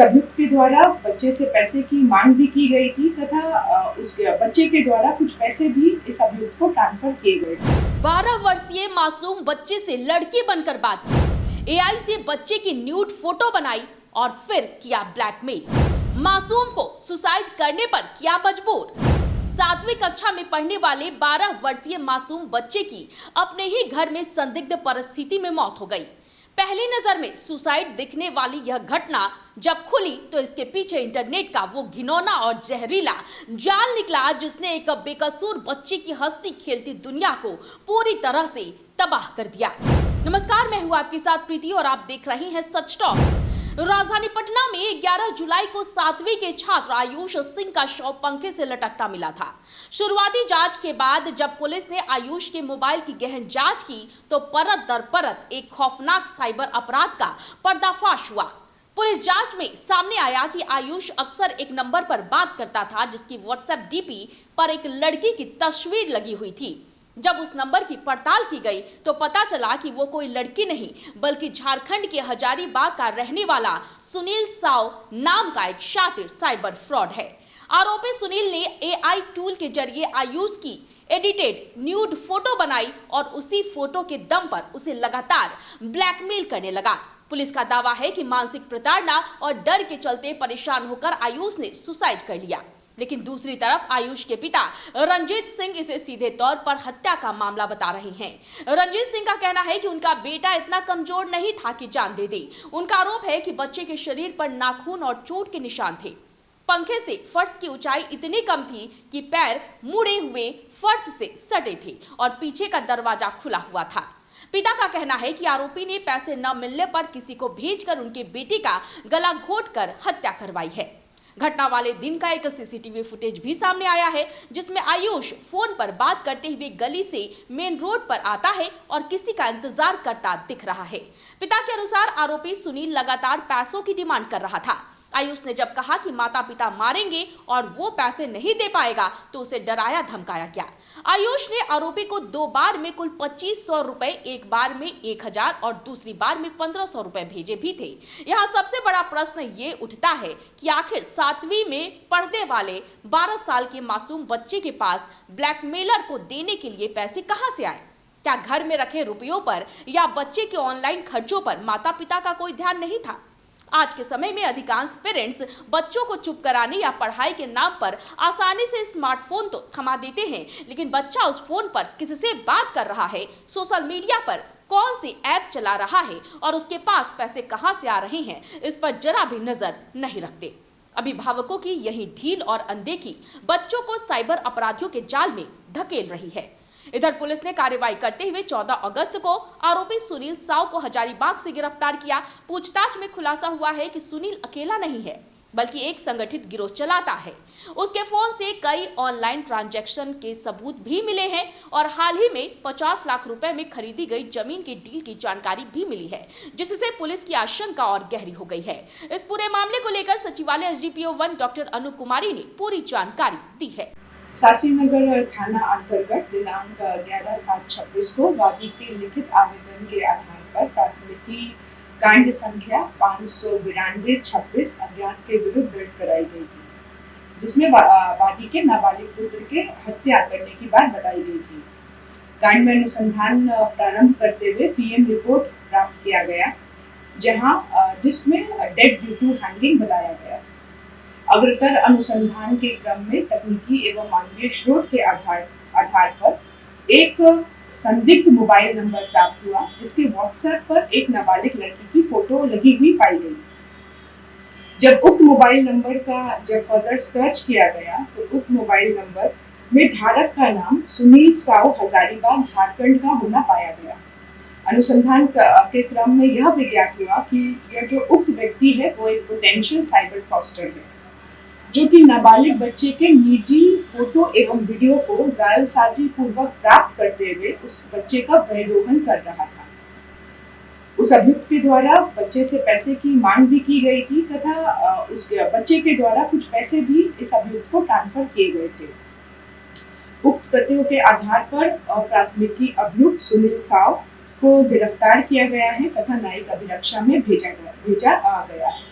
उस अभियुक्त के द्वारा बच्चे से पैसे की मांग भी की गई थी तथा उसके बच्चे के द्वारा कुछ पैसे भी इस अभियुक्त को ट्रांसफर किए गए थे। 12 वर्षीय मासूम बच्चे से लड़की बनकर बात की, एआई से बच्चे की न्यूड फोटो बनाई और फिर किया ब्लैकमेल। मासूम को सुसाइड करने पर किया मजबूर। 7वीं कक्षा में पढ़ने वाले 12 वर्षीय मासूम बच्चे की अपने ही घर में संदिग्ध परिस्थिति में मौत हो गई। पहली नजर में सुसाइड दिखने वाली यह घटना जब खुली तो इसके पीछे इंटरनेट का वो घिनौना और जहरीला जाल निकला जिसने एक बेकसूर बच्चे की हंसती खेलती दुनिया को पूरी तरह से तबाह कर दिया। नमस्कार, मैं हूं आपके साथ प्रीति और आप देख रहे हैं सच टॉक्स। राजधानी पटना में 11 जुलाई को 7वीं के छात्र आयुष सिंह का शव पंखे से लटकता मिला था। शुरुआती जांच के बाद जब पुलिस ने आयुष के मोबाइल की गहन जांच की तो परत दर परत एक खौफनाक साइबर अपराध का पर्दाफाश हुआ। पुलिस जांच में सामने आया कि आयुष अक्सर एक नंबर पर बात करता था जिसकी व्हाट्सएप डीपी पर एक लड़की की तस्वीर लगी हुई थी। जब उस नंबर की पड़ताल की गई तो पता चला कि वो कोई लड़की नहीं बल्कि झारखंड के हजारीबाग का रहने वाला सुनील साव नाम का एक शातिर साइबर फ्रॉड है। आरोपी सुनील ने एआई टूल के जरिए आयुष की एडिटेड न्यूड फोटो बनाई और उसी फोटो के दम पर उसे लगातार ब्लैकमेल करने लगा। पुलिस का दावा है कि मानसिक प्रताड़ना और डर के चलते परेशान होकर आयुष ने सुसाइड कर लिया। लेकिन दूसरी तरफ आयुष के पिता रंजीत सिंह इसे सीधे तौर पर हत्या का मामला बता रहे हैं। रंजीत सिंह का कहना है कि उनका बेटा इतना कमजोर नहीं था कि जान दे दे। उनका आरोप है कि बच्चे के शरीर पर नाखून और चोट के निशान थे। पंखे से फर्श की ऊंचाई इतनी कम थी कि पैर मुड़े हुए फर्श से सटे थे और पीछे का दरवाजा खुला हुआ था। पिता का कहना है कि आरोपी ने पैसे न मिलने पर किसी को भेजकर उनके बेटे का गला घोंटकर हत्या करवाई है। घटना वाले दिन का एक सीसीटीवी फुटेज भी सामने आया है जिसमें आयुष फोन पर बात करते हुए गली से मेन रोड पर आता है और किसी का इंतजार करता दिख रहा है। पिता के अनुसार आरोपी सुनील लगातार पैसों की डिमांड कर रहा था। आयुष ने जब कहा कि माता पिता मारेंगे और वो पैसे नहीं दे पाएगा तो उसे डराया धमकाया गया। आयुष ने आरोपी को 2 बार में कुल 2500 रुपए, एक बार में 1000 और दूसरी बार में 1500 रुपए भेजे भी थे। यहाँ सबसे बड़ा प्रश्न ये उठता है कि आखिर 7वीं में पढ़ने वाले 12 साल के मासूम बच्चे के पास ब्लैकमेलर को देने के लिए पैसे कहाँ से आए? क्या घर में रखे रुपयों पर या बच्चे के ऑनलाइन खर्चों पर माता पिता का कोई ध्यान नहीं था? आज के समय में अधिकांश पेरेंट्स बच्चों को चुप कराने या पढ़ाई के नाम पर आसानी से स्मार्टफोन तो थमा देते हैं, लेकिन बच्चा उस फोन पर किससे बात कर रहा है, सोशल मीडिया पर कौन सी ऐप चला रहा है और उसके पास पैसे कहां से आ रहे हैं, इस पर जरा भी नजर नहीं रखते। अभिभावकों की यही ढील और अनदेखी बच्चों को साइबर अपराधियों के जाल में धकेल रही है। इधर पुलिस ने कार्रवाई करते हुए 14 अगस्त को आरोपी सुनील साव को हजारीबाग से गिरफ्तार किया। पूछताछ में खुलासा हुआ है कि सुनील अकेला नहीं है बल्कि एक संगठित गिरोह चलाता है। उसके फोन से कई ऑनलाइन ट्रांजैक्शन के सबूत भी मिले हैं और हाल ही में 50 लाख रुपए में खरीदी गई जमीन के डील की जानकारी भी मिली है, जिससे पुलिस की आशंका और गहरी हो गई है। इस पूरे मामले को लेकर सचिवालय SDPO 1 डॉक्टर अनु कुमारी ने पूरी जानकारी दी है। शास्त्रीनगर थाना अंतर्गत दिनांक 11/7/26 को वादी के लिखित आवेदन के आधार पर प्राथमिकी कांड संख्या 592-26 अज्ञात के विरुद्ध दर्ज कराई गई थी, जिसमें वादी के नाबालिग पुत्र के हत्या करने की बात बताई गई थी। कांड में अनुसंधान प्रारंभ करते हुए PM रिपोर्ट प्राप्त किया गया, जिसमें डेड ड्यू टू हैंगिंग बताया गया। अग्रतर अनुसंधान के क्रम में तकनीकी एवं मानवीय स्रोत के आधार पर एक संदिग्ध मोबाइल नंबर प्राप्त हुआ, जिसके व्हाट्सएप पर एक नाबालिग लड़की की फोटो लगी हुई पाई गई। जब उक्त मोबाइल नंबर का फर्दर सर्च किया गया तो उक्त मोबाइल नंबर में धारक का नाम सुनील साव हजारीबाग झारखंड का होना पाया गया। अनुसंधान के क्रम में यह भी ज्ञात हुआ कि यह जो उक्त व्यक्ति है वो एक पोटेंशियल साइबर फ्रॉडस्टर है, जो कि नाबालिग बच्चे के निजी फोटो एवं वीडियो को जालसाजी पूर्वक प्राप्त करते हुए उस बच्चे का वैधोहन कर रहा था। उस अभियुक्त के द्वारा बच्चे से पैसे की मांग भी की गई थी तथा उसके बच्चे के द्वारा कुछ पैसे भी इस अभियुक्त को ट्रांसफर किए गए थे। उक्त तथ्यों के आधार पर प्राथमिकी अभियुक्त सुनील साव को गिरफ्तार किया गया है तथा न्यायिक अभिरक्षा में भेजा गया है।